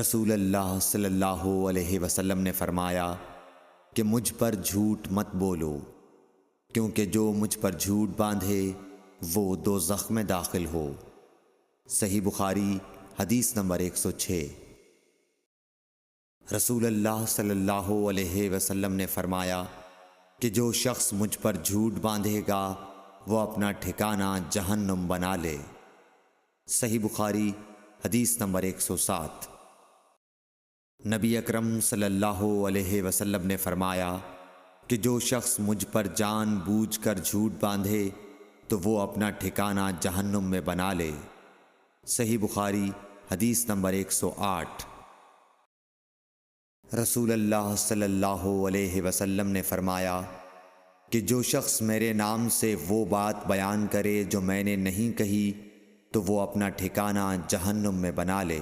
رسول اللہ صلی اللہ علیہ وسلم نے فرمایا کہ مجھ پر جھوٹ مت بولو، کیونکہ جو مجھ پر جھوٹ باندھے وہ دوزخ میں داخل ہو۔ صحیح بخاری حدیث نمبر 106۔ رسول اللہ صلی اللہ علیہ وسلم نے فرمایا کہ جو شخص مجھ پر جھوٹ باندھے گا وہ اپنا ٹھکانہ جہنم بنا لے۔ صحیح بخاری حدیث نمبر 107۔ نبی اکرم صلی اللہ علیہ وسلم نے فرمایا کہ جو شخص مجھ پر جان بوجھ کر جھوٹ باندھے تو وہ اپنا ٹھکانہ جہنم میں بنا لے۔ صحیح بخاری حدیث نمبر 108۔ رسول اللہ صلی اللہ علیہ وسلم نے فرمایا کہ جو شخص میرے نام سے وہ بات بیان کرے جو میں نے نہیں کہی تو وہ اپنا ٹھکانہ جہنم میں بنا لے۔